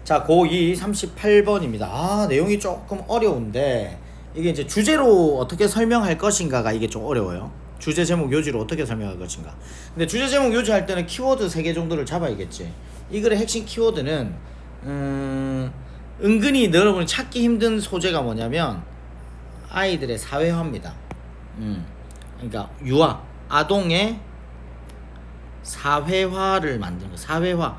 자, 고2 38번입니다. 아, 내용이 조금 어려운데 이게 이제 주제로 어떻게 설명할 것인가가 이게 좀 어려워요. 주제 제목 요지로 어떻게 설명할 것인가. 근데 주제 제목 요지 할 때는 키워드 3개 정도를 잡아야겠지. 이 글의 핵심 키워드는 은근히 여러분이 찾기 힘든 소재가 뭐냐면 아이들의 사회화입니다. 그러니까 유아, 아동의 사회화를 만드는 거. 사회화.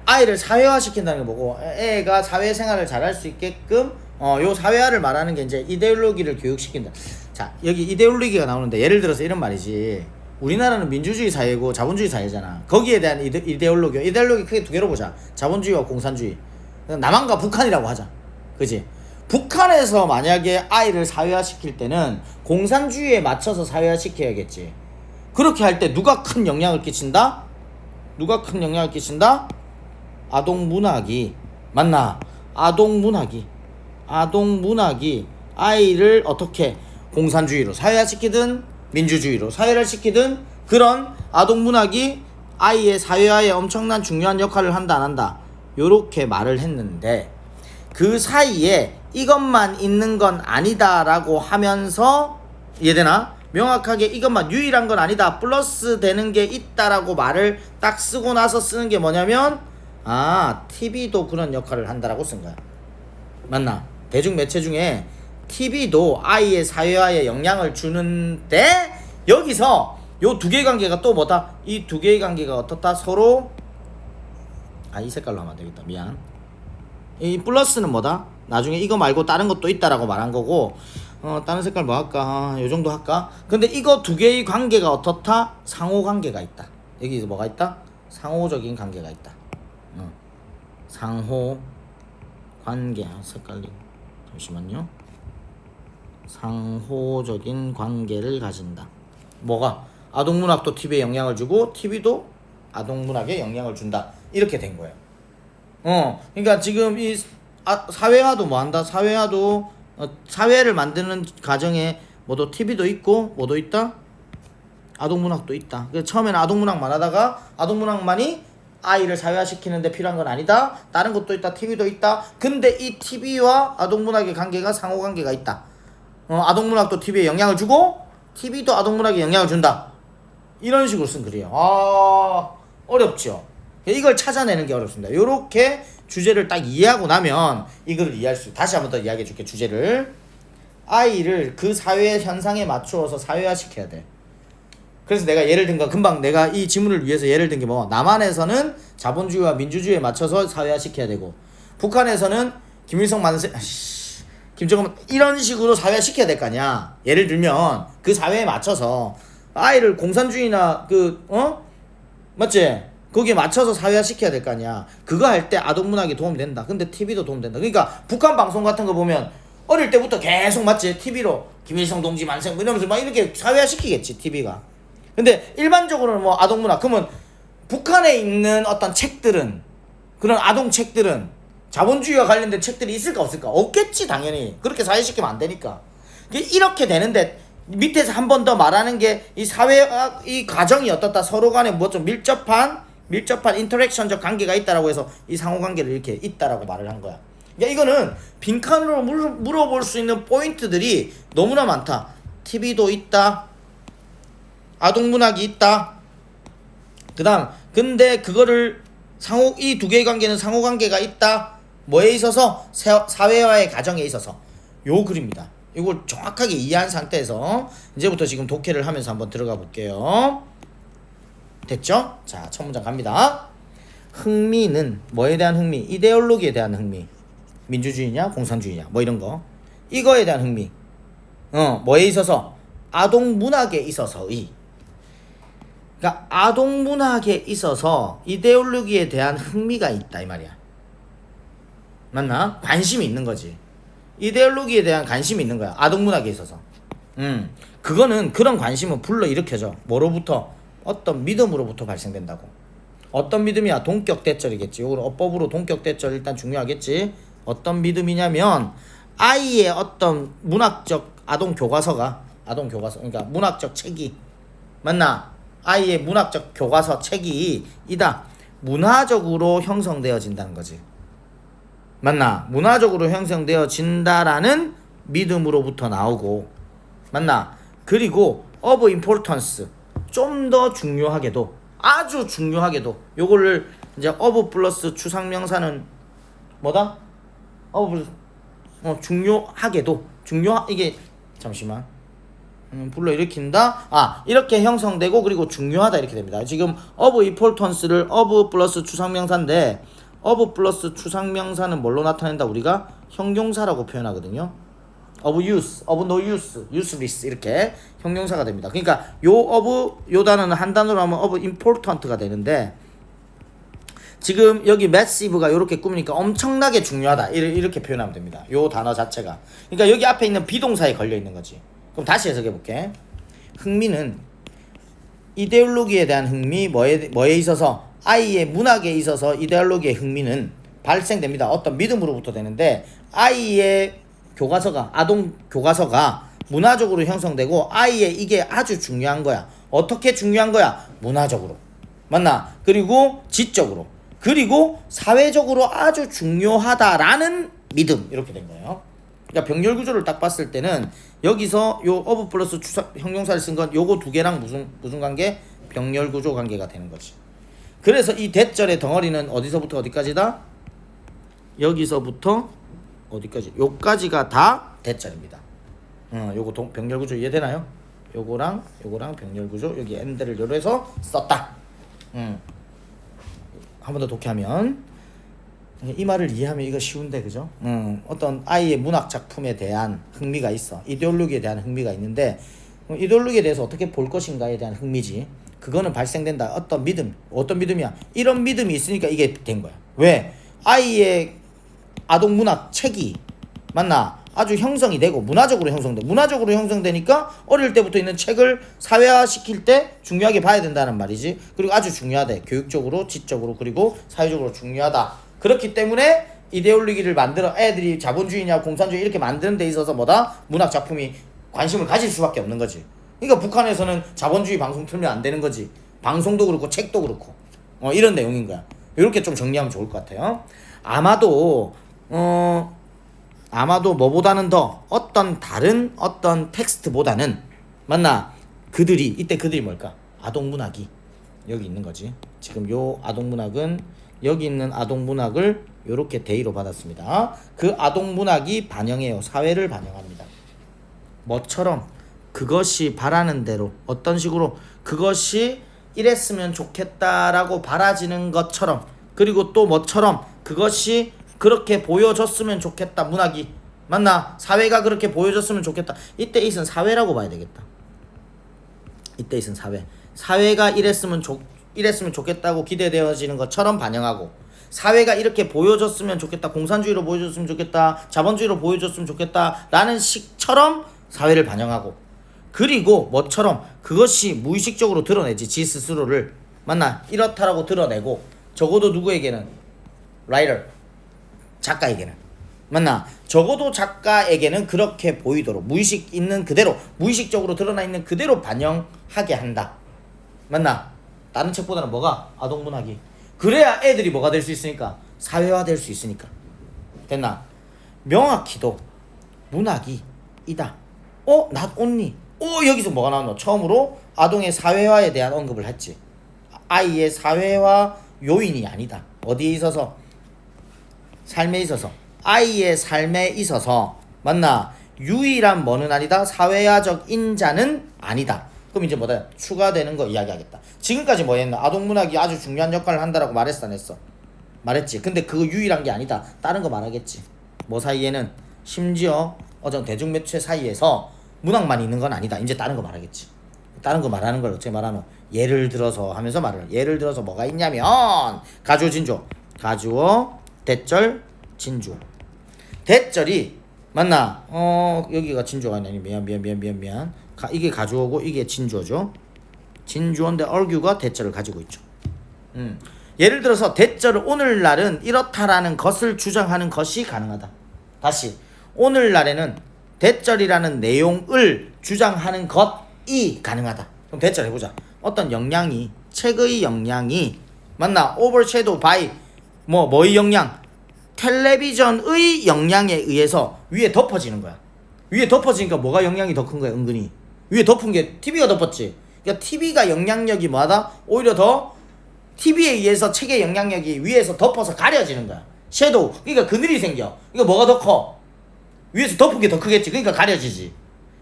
아이를 사회화 시킨다는 게 뭐고, 애가 사회생활을 잘할 수 있게끔 요 사회화를 말하는 게 이제 이데올로기를 교육시킨다. 자, 여기 이데올로기가 나오는데 예를 들어서 이런 말이지. 우리나라는 민주주의 사회고 자본주의 사회잖아. 거기에 대한 이데올로기 크게 2개로 보자. 자본주의와 공산주의. 남한과 북한이라고 하자. 그지? 북한에서 만약에 아이를 사회화 시킬 때는 공산주의에 맞춰서 사회화 시켜야겠지. 그렇게 할 때 누가 큰 영향을 끼친다? 아동문학이. 맞나? 아동문학이 아이를 어떻게 공산주의로 사회화시키든 민주주의로 사회를 시키든 그런 아동문학이 아이의 사회화에 엄청난 중요한 역할을 한다 안 한다 요렇게 말을 했는데, 그 사이에 이것만 있는 건 아니다 라고 하면서, 이해되나? 명확하게 이것만 유일한 건 아니다, 플러스 되는 게 있다라고 말을 딱 쓰고 나서 쓰는 게 뭐냐면, TV도 그런 역할을 한다라고 쓴 거야. 맞나? 대중매체 중에 TV도 아이의 사회화에 영향을 주는데, 여기서 요 2개의 관계가 또 뭐다? 이 2개의 관계가 어떻다? 서로 이 색깔로 하면 안 되겠다. 미안. 이 플러스는 뭐다? 나중에 이거 말고 다른 것도 있다라고 말한 거고, 다른 색깔 뭐 할까? 요 정도 할까? 근데 이거 2개의 관계가 어떻다? 상호관계가 있다. 여기서 뭐가 있다? 상호적인 관계가 있다. 상호관계. 색깔이 잠시만요. 상호적인 관계를 가진다. 뭐가? 아동문학도 TV에 영향을 주고 TV도 아동문학에 영향을 준다. 이렇게 된 거예요. 그러니까 지금 이 사회화도 뭐 한다? 사회화도 사회를 만드는 과정에 뭐도 TV도 있고 뭐도 있다? 아동문학도 있다. 그래서 처음에는 아동문학만 하다가 아동문학만이 아이를 사회화시키는데 필요한 건 아니다. 다른 것도 있다. TV도 있다. 근데 이 TV와 아동문학의 관계가 상호관계가 있다. 아동문학도 TV에 영향을 주고 TV도 아동문학에 영향을 준다. 이런 식으로 쓴 글이에요. 어렵죠. 이걸 찾아내는 게 어렵습니다. 요렇게 주제를 딱 이해하고 나면 이걸 이해할 수 있어요. 다시 한번 더 이야기해 줄게. 주제를. 아이를 그 사회 현상에 맞추어서 사회화 시켜야 돼. 그래서 내가 예를 든 거, 금방 내가 이 지문을 위해서 예를 든 게 뭐, 남한에서는 자본주의와 민주주의에 맞춰서 사회화 시켜야 되고, 북한에서는 김일성 만세, 김정은 이런 식으로 사회화 시켜야 될 거 아니야. 예를 들면 그 사회에 맞춰서 아이를 공산주의나 맞지? 거기에 맞춰서 사회화 시켜야 될 거 아니야. 그거 할 때 아동문학이 도움이 된다. 근데 TV도 도움 된다. 그러니까 북한 방송 같은 거 보면 어릴 때부터 계속 맞지? TV로 김일성 동지 만세 이러면서 막 이렇게 사회화 시키겠지, TV가. 근데 일반적으로는 뭐 아동문학, 그러면 북한에 있는 어떤 책들은, 그런 아동 책들은 자본주의와 관련된 책들이 있을까 없을까? 없겠지, 당연히. 그렇게 사회시키면 안 되니까. 이렇게 되는데 밑에서 한 번 더 말하는 게 이 사회화 이 과정이 어떻다, 서로 간에 뭐 좀 밀접한 인터랙션적 관계가 있다라고 해서 이 상호관계를 이렇게 있다라고 말을 한 거야. 그러니까 이거는 빈칸으로 물어볼 수 있는 포인트들이 너무나 많다. TV도 있다. 아동문학이 있다. 그다음 근데 그거를 이 2개의 관계는 상호관계가 있다. 뭐에 있어서? 사회화의 과정에 있어서. 요 글입니다. 이걸 정확하게 이해한 상태에서 이제부터 지금 독해를 하면서 한번 들어가 볼게요. 됐죠? 자, 첫 문장 갑니다. 흥미는 뭐에 대한 흥미? 이데올로기에 대한 흥미. 민주주의냐 공산주의냐 뭐 이런 거. 이거에 대한 흥미. 뭐에 있어서? 아동문학에 있어서의. 그러니까 아동문학에 있어서 이데올로기에 대한 흥미가 있다 이 말이야. 맞나? 관심이 있는 거지. 이데올로기에 대한 관심이 있는 거야. 아동문학에 있어서. 그거는, 그런 관심은 불러일으켜져. 뭐로부터? 어떤 믿음으로부터 발생된다고. 어떤 믿음이야? 동격대절이겠지. 이거는 어법으로 동격대절 일단 중요하겠지. 어떤 믿음이냐면 아이의 어떤 문학적 그러니까 문학적 책이, 맞나? 아이의 문학적 교과서 책이 이다 문화적으로 형성되어진다는 거지. 맞나? 문화적으로 형성되어진다라는 믿음으로부터 나오고, 맞나? 그리고 of importance, 좀 더 중요하게도, 아주 중요하게도, 요거를 이제 of 플러스 추상명사는 뭐다? of 중요하게도, 이게 잠시만, 불러일으킨다. 이렇게 형성되고 그리고 중요하다 이렇게 됩니다. 지금 of importance를 of 플러스 추상명사인데, of 플러스 추상명사는 뭘로 나타낸다? 우리가 형용사라고 표현하거든요. of use, of no use, useless 이렇게 형용사가 됩니다. 그러니까 요 단어는 한 단어로 하면 of important가 되는데, 지금 여기 massive가 이렇게 꾸미니까 엄청나게 중요하다 이렇게 표현하면 됩니다. 요 단어 자체가. 그러니까 여기 앞에 있는 비동사에 걸려 있는 거지. 그럼 다시 해석해 볼게. 흥미는 이데올로기에 대한 흥미, 뭐에 있어서, 아이의 문학에 있어서 이데올로기의 흥미는 발생됩니다. 어떤 믿음으로부터 되는데, 아이의 교과서가, 아동 교과서가 문화적으로 형성되고, 아이의 이게 아주 중요한 거야. 어떻게 중요한 거야? 문화적으로. 맞나? 그리고 지적으로. 그리고 사회적으로 아주 중요하다라는 믿음. 이렇게 된 거예요. 그러니까 병렬 구조를 딱 봤을 때는 여기서 요 of 플러스 형용사를 쓴 건 요거 두 개랑 무슨 관계? 병렬 구조 관계가 되는 거지. 그래서 이 대절의 덩어리는 어디서부터 어디까지다? 여기서부터 어디까지? 요까지가 다 대절입니다. 요거 병렬 구조 이해되나요? 요거랑 병렬 구조, 여기 엔드를 요래서 썼다. 한 번 더 독해하면, 이 말을 이해하면 이거 쉬운데, 그죠? 어떤 아이의 문학 작품에 대한 흥미가 있어. 이데올로기에 대한 흥미가 있는데, 이데올로기에 대해서 어떻게 볼 것인가에 대한 흥미지. 그거는 발생된다. 어떤 믿음이야? 이런 믿음이 있으니까 이게 된 거야. 왜? 아이의 아동 문학 책이, 맞나? 아주 형성이 되고 문화적으로 형성되니까 어릴 때부터 있는 책을 사회화시킬 때 중요하게 봐야 된다는 말이지. 그리고 아주 중요하다. 교육적으로, 지적으로, 그리고 사회적으로 중요하다. 그렇기 때문에 이데올로기를 만들어 애들이 자본주의냐 공산주의 이렇게 만드는 데 있어서 뭐다? 문학 작품이 관심을 가질 수밖에 없는 거지. 그러니까 북한에서는 자본주의 방송 틀면 안 되는 거지. 방송도 그렇고 책도 그렇고 이런 내용인 거야. 이렇게 좀 정리하면 좋을 것 같아요. 아마도 뭐보다는 더 다른 어떤 텍스트보다는, 맞나? 이때 그들이 뭘까? 아동문학이 여기 있는 거지. 지금 요 아동문학은 여기 있는 아동문학을 요렇게 대의로 받았습니다. 그 아동문학이 반영해요. 사회를 반영합니다. 뭐처럼? 그것이 바라는 대로, 어떤 식으로 그것이 이랬으면 좋겠다라고 바라지는 것처럼, 그리고 또 뭐처럼 그것이 그렇게 보여줬으면 좋겠다. 문학이, 맞나? 사회가 그렇게 보여줬으면 좋겠다. 이때 있은 사회라고 봐야 되겠다. 이때 있은 사회가 이랬으면 좋겠다고 기대되어지는 것처럼 반영하고, 사회가 이렇게 보여줬으면 좋겠다, 공산주의로 보여줬으면 좋겠다, 자본주의로 보여줬으면 좋겠다 라는 식처럼 사회를 반영하고, 그리고 뭐처럼 그것이 무의식적으로 드러내지, 지 스스로를, 맞나? 이렇다라고 드러내고, 적어도 누구에게는, 라이터, 작가에게는, 맞나? 적어도 작가에게는 그렇게 보이도록 무의식 있는 그대로, 무의식적으로 드러나 있는 그대로 반영하게 한다. 맞나? 다른 책보다는 뭐가? 아동문학이. 그래야 애들이 뭐가 될 수 있으니까? 사회화 될 수 있으니까. 됐나? 명확히도 문학이 이다. not only. 여기서 뭐가 나왔노? 처음으로 아동의 사회화에 대한 언급을 했지. 아이의 사회화 요인이 아니다. 어디에 있어서? 삶에 있어서. 아이의 삶에 있어서, 맞나? 유일한 뭐는 아니다. 사회화적 인자는 아니다. 그럼 이제 뭐다? 추가되는 거 이야기하겠다. 지금까지 뭐 했나? 아동문학이 아주 중요한 역할을 한다라고 말했어, 안 했어? 말했지. 근데 그거 유일한 게 아니다. 다른 거 말하겠지. 뭐 사이에는, 심지어 어떤 대중매체 사이에서 문학만 있는 건 아니다. 이제 다른 거 말하겠지. 다른 거 말하는 걸 어떻게 말하노? 예를 들어서 하면서 말을. 예를 들어서 뭐가 있냐면, 가주어 진주어. 가주어 대절 진주어. 대절이, 맞나? 여기가 진주어가 아니니, 미안. 이게 가주어고 이게 진주어죠. 진주어인데 argue가 대절을 가지고 있죠. 예를 들어서 대절을 오늘날은 이렇다라는 것을 주장하는 것이 가능하다. 다시, 오늘날에는 대절이라는 내용을 주장하는 것이 가능하다. 그럼 대절 해보자. 어떤 영향이, 책의 영향이, 맞나? overshadow by 뭐의 영향? 텔레비전의 영향에 의해서 위에 덮어지는 거야. 위에 덮어지니까 뭐가 영향이 더 큰 거야, 은근히. 위에 덮은 게 TV가 덮었지. 그러니까 TV가 영향력이 뭐하다? 오히려 더 TV에 의해서 책의 영향력이 위에서 덮어서 가려지는 거야. 섀도우. 그러니까 그늘이 생겨. 이거 뭐가 더 커? 위에서 덮은 게 더 크겠지. 그러니까 가려지지.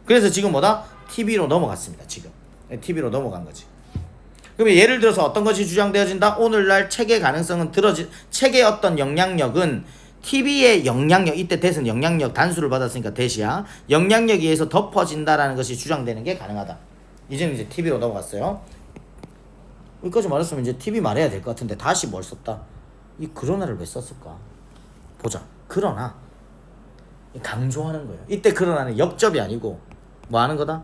그래서 지금 뭐다? TV로 넘어갔습니다. 지금. TV로 넘어간 거지. 그러면 예를 들어서 어떤 것이 주장되어진다? 오늘날 책의 가능성은 책의 어떤 영향력은 TV의 영향력, 이때 대은 영향력 단수를 받았으니까 대시야. 영향력에 의해서 덮어진다라는 것이 주장되는 게 가능하다. 이제는 이제 TV로 넘어갔어요. 여기까지 말했으면 이제 TV 말해야 될 것 같은데 다시 뭘 썼다? 이 그러나를 왜 썼을까? 보자. 그러나 강조하는 거예요. 이때 그러나는 역접이 아니고 뭐 하는 거다?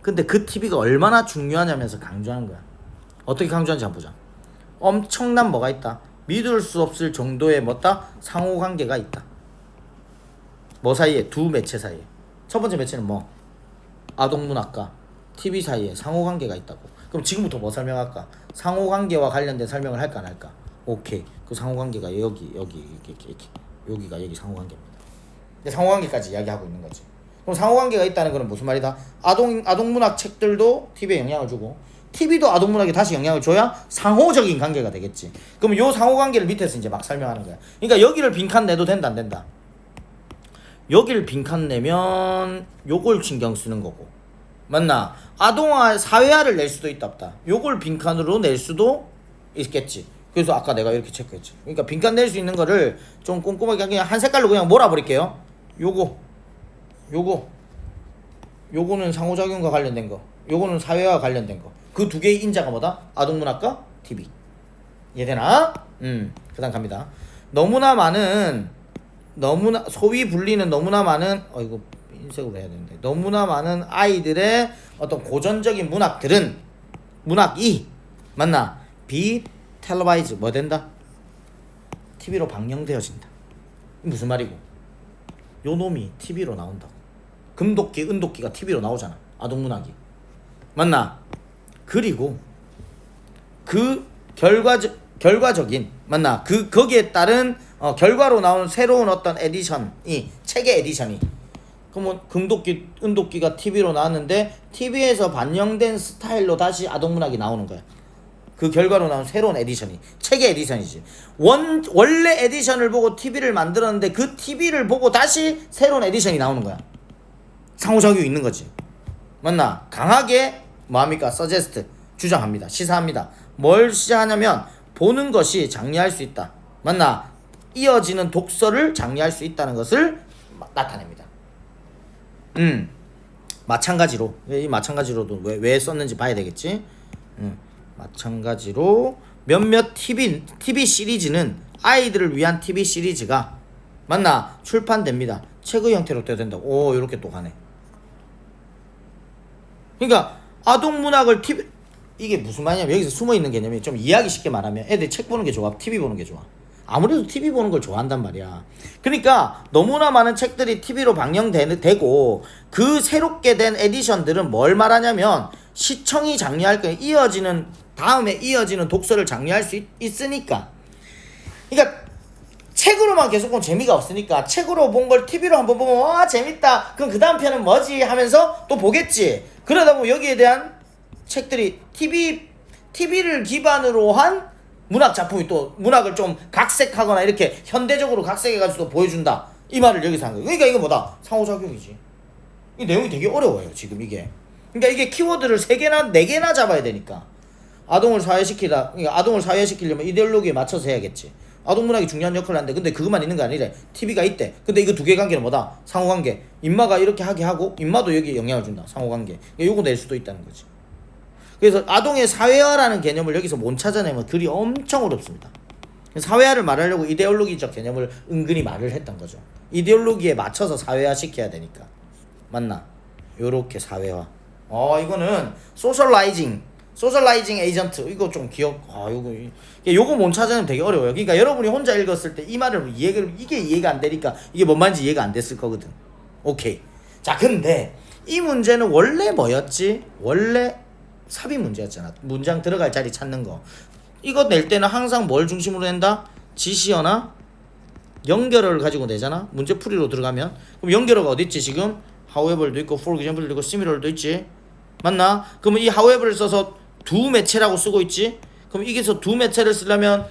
근데 그 TV가 얼마나 중요하냐면서 강조하는 거야. 어떻게 강조하는지 한번 보자. 엄청난 뭐가 있다. 믿을 수 없을 정도의 뭐다? 상호관계가 있다. 뭐 사이에? 두 매체 사이에. 첫 번째 매체는 뭐? 아동문학과 TV 사이에 상호관계가 있다고. 그럼 지금부터 뭐 설명할까? 상호관계와 관련된 설명을 할까 안 할까? 오케이. 그 상호관계가 여기 이렇게 여기가 여기 상호관계입니다. 근데 상호관계까지 이야기하고 있는 거지. 그럼 상호관계가 있다는 거는 무슨 말이다? 아동문학 책들도 TV에 영향을 주고 TV도 아동문학에 다시 영향을 줘야 상호적인 관계가 되겠지. 그럼 요 상호관계를 밑에서 이제 막 설명하는 거야. 그러니까 여기를 빈칸 내도 된다 안 된다? 여기를 빈칸 내면 요걸 신경 쓰는 거고. 맞나? 아동화 사회화를 낼 수도 있다 없다. 요걸 빈칸으로 낼 수도 있겠지. 그래서 아까 내가 이렇게 체크했지. 그러니까 빈칸 낼 수 있는 거를 좀 꼼꼼하게 그냥 한 색깔로 그냥 몰아버릴게요. 요거는 상호작용과 관련된 거, 요거는 사회와 관련된 거. 그 두 개의 인자가 뭐다? 아동문학과 TV. 이해되나? 그 다음 갑니다. 소위 불리는 너무나 많은 이거 흰색으로 해야 되는데, 너무나 많은 아이들의 어떤 고전적인 문학이 맞나? 텔레바이즈 뭐 된다? TV로 방영되어진다. 무슨 말이고? 요 놈이 TV로 나온다고. 금도끼, 은도끼가 TV로 나오잖아. 아동문학이. 맞나? 그리고 그 결과적인 맞나? 거기에 따른 결과로 나온 새로운 어떤 에디션이 책의 에디션이 그러면 금도끼, 은도끼가 TV로 나왔는데 TV에서 반영된 스타일로 다시 아동문학이 나오는 거야. 그 결과로 나온 새로운 에디션이 책의 에디션이지. 원래 에디션을 보고 TV를 만들었는데 그 TV를 보고 다시 새로운 에디션이 나오는 거야. 상호작용이 있는 거지. 맞나? 강하게 뭐합니까? 서제스트 주장합니다. 시사합니다. 뭘 시사하냐면 보는 것이 장려할 수 있다. 맞나? 이어지는 독서를 장려할 수 있다는 것을 나타냅니다. 마찬가지로 이 마찬가지로도 왜 썼는지 봐야 되겠지. 마찬가지로 몇몇 TV 시리즈는 아이들을 위한 TV 시리즈가 맞나? 출판됩니다. 책의 형태로 돼야 된다고. 오, 이렇게 또 가네. 그러니까 아동문학을 TV 이게 무슨 말이냐면 여기서 숨어있는 개념이 좀 이해하기 쉽게 말하면 애들이 책 보는 게 좋아? TV 보는 게 좋아? 아무래도 TV 보는 걸 좋아한단 말이야. 그러니까 너무나 많은 책들이 TV로 방영되고 그 새롭게 된 에디션들은 뭘 말하냐면 시청이 장려할 거야. 다음에 이어지는 독서를 장려할 수 있으니까. 그러니까 책으로만 계속 보면 재미가 없으니까 책으로 본 걸 TV로 한번 보면 와 재밌다. 그럼 그 다음 편은 뭐지 하면서 또 보겠지. 그러다 보면 여기에 대한 책들이 TV를 기반으로 한 문학 작품이 또 문학을 좀 각색하거나 이렇게 현대적으로 각색해가지고 보여준다. 이 말을 여기서 한 거예요. 그러니까 이거 뭐다? 상호작용이지. 이 내용이 되게 어려워요 지금 이게. 그러니까 이게 키워드를 3개나 4개나 잡아야 되니까. 아동을 사회시키려면 이데올로기에 맞춰서 해야겠지. 아동문학이 중요한 역할을 하는데 근데 그것만 있는 거 아니래. TV가 있대. 근데 이거 두 개 관계는 뭐다? 상호관계. 인마가 이렇게 하게 하고 인마도 여기에 영향을 준다. 상호관계. 요거 낼 수도 있다는 거지. 그래서 아동의 사회화라는 개념을 여기서 못 찾아내면 글이 엄청 어렵습니다. 사회화를 말하려고 이데올로기적 개념을 은근히 말을 했던 거죠. 이데올로기에 맞춰서 사회화 시켜야 되니까. 맞나? 요렇게 사회화. 이거는 소셜라이징 에이전트. 이거 좀 요거 못 찾아내면 되게 어려워요. 그러니까 여러분이 혼자 읽었을 때 이 말을 이게 이해가 안 되니까 이게 뭔 말인지 이해가 안 됐을 거거든. 오케이. 자, 근데 이 문제는 원래 뭐였지? 원래 삽입 문제였잖아. 문장 들어갈 자리 찾는 거. 이거 낼 때는 항상 뭘 중심으로 낸다? 지시어나 연결어를 가지고 내잖아. 문제풀이로 들어가면. 그럼 연결어가 어디 있지 지금? however도 있고 for example도 있고 similar도 있지. 맞나? 그러면 이 however를 써서 두 매체라고 쓰고 있지. 그럼 여기서 두 매체를 쓰려면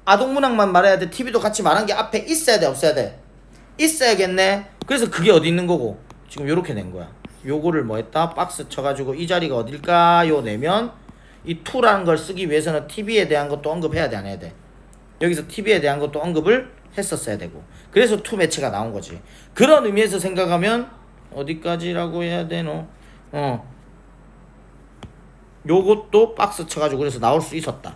아동문학만 말해야 돼? TV도 같이 말한 게 앞에 있어야 돼? 없어야 돼? 있어야겠네. 그래서 그게 어디 있는 거고 지금 요렇게 낸 거야. 요거를 뭐 했다? 박스 쳐가지고 이 자리가 어딜까요? 내면 이 to라는 걸 쓰기 위해서는 TV에 대한 것도 언급해야 돼? 안 해야 돼? 여기서 TV에 대한 것도 언급을 했었어야 되고 그래서 to 매체가 나온 거지. 그런 의미에서 생각하면 어디까지라고 해야 되노? 요것도 박스 쳐가지고 그래서 나올 수 있었다.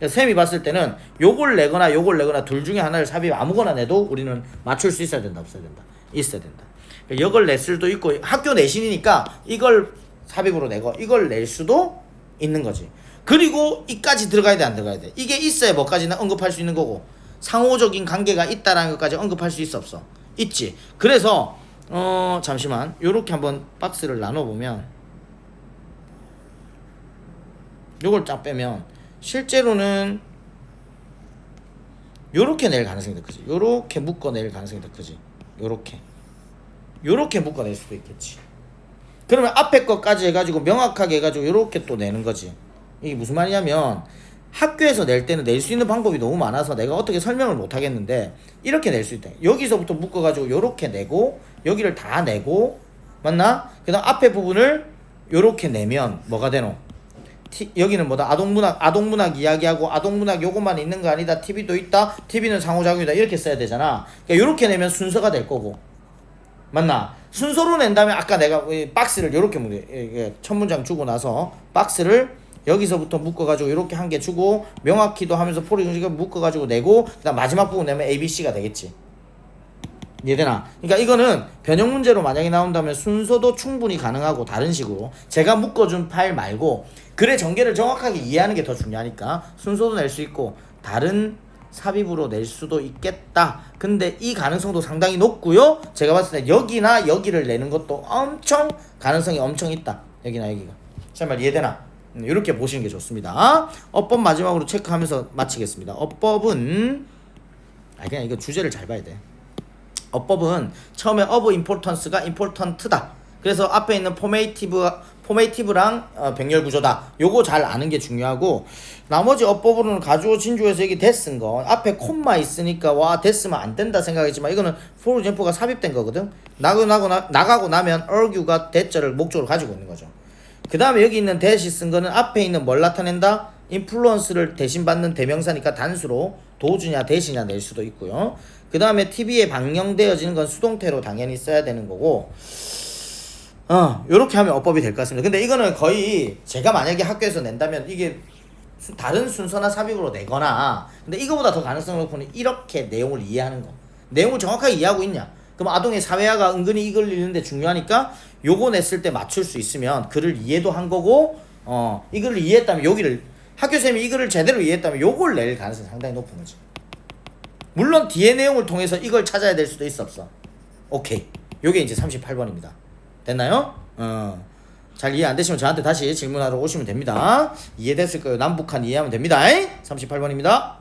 쌤이 봤을 때는 요걸 내거나 요걸 내거나 둘 중에 하나를 삽입 아무거나 내도 우리는 맞출 수 있어야 된다, 없어야 된다? 있어야 된다. 이걸 낼 수도 있고 학교 내신이니까 이걸 삽입으로 내고 이걸 낼 수도 있는 거지. 그리고 이까지 들어가야 돼, 안 들어가야 돼? 이게 있어야 뭐까지는 언급할 수 있는 거고 상호적인 관계가 있다라는 것까지 언급할 수 있어, 없어? 있지. 그래서 잠시만 요렇게 한번 박스를 나눠보면 요걸 쫙 빼면 실제로는 요렇게 낼 가능성이 더 크지. 요렇게 묶어낼 가능성이 더 크지. 요렇게 묶어낼 수도 있겠지. 그러면 앞에 것까지 해가지고 명확하게 해가지고 요렇게 또 내는 거지. 이게 무슨 말이냐면 학교에서 낼 때는 낼 수 있는 방법이 너무 많아서 내가 어떻게 설명을 못 하겠는데 이렇게 낼 수 있다. 여기서부터 묶어가지고 요렇게 내고 여기를 다 내고 맞나? 그 다음 앞에 부분을 요렇게 내면 뭐가 되노? 여기는 뭐다? 아동문학 이야기하고 아동문학 요것만 있는 거 아니다. TV도 있다. TV는 상호작용이다. 이렇게 써야 되잖아. 그러니까 요렇게 내면 순서가 될 거고 맞나? 순서로 낸 다음에 아까 내가 박스를 요렇게 첫 문장 주고 나서 박스를 여기서부터 묶어가지고 이렇게 한 개 주고 명확히도 하면서 포리공식을 묶어가지고 내고 그다음 마지막 부분 내면 ABC가 되겠지. 이해되나? 그러니까 이거는 변형 문제로 만약에 나온다면 순서도 충분히 가능하고 다른 식으로 제가 묶어준 파일 말고 글의 전개를 정확하게 이해하는 게 더 중요하니까 순서도 낼 수 있고 다른 삽입으로 낼 수도 있겠다. 근데 이 가능성도 상당히 높고요. 제가 봤을 때 여기나 여기를 내는 것도 엄청 가능성이 엄청 있다. 여기나 여기가. 제 말 이해되나? 이렇게 보시는 게 좋습니다. 어법 마지막으로 체크하면서 마치겠습니다. 어법은 그냥 이거 주제를 잘 봐야 돼. 어법은 처음에 of importance가 important다. 그래서 앞에 있는 포메이티브랑 병렬 구조다. 요거 잘 아는 게 중요하고 나머지 어법으로는 가주어 진주에서 여기 됐은 거 앞에 콤마 있으니까 와 됐으면 안 된다 생각했지만 이거는 for example가 삽입된 거거든. 나가고 나면 argue가 대절을 목적으로 가지고 있는 거죠. 그 다음에 여기 있는 that이 쓴 거는 앞에 있는 뭘 나타낸다? influence를 대신 받는 대명사니까 단수로 도주냐 대시냐 낼 수도 있고요. 그 다음에 TV에 방영되어지는 건 수동태로 당연히 써야 되는 거고 요렇게 하면 어법이 될 것 같습니다. 근데 이거는 거의 제가 만약에 학교에서 낸다면 이게 다른 순서나 삽입으로 내거나 근데 이거보다 더 가능성을 높으면 이렇게 내용을 이해하는 거. 내용을 정확하게 이해하고 있냐? 그럼 아동의 사회화가 은근히 이걸 읽는데 중요하니까 요거 냈을 때 맞출 수 있으면 글을 이해도 한 거고 이 글을 이해했다면 여기를 학교쌤이 이 글을 제대로 이해했다면 요걸 낼 가능성이 상당히 높은 거지. 물론 뒤에 내용을 통해서 이걸 찾아야 될 수도 있어 없어. 오케이. 요게 이제 38번입니다. 됐나요? 잘 이해 안 되시면 저한테 다시 질문하러 오시면 됩니다. 이해됐을 거예요. 남북한 이해하면 됩니다. 38번입니다.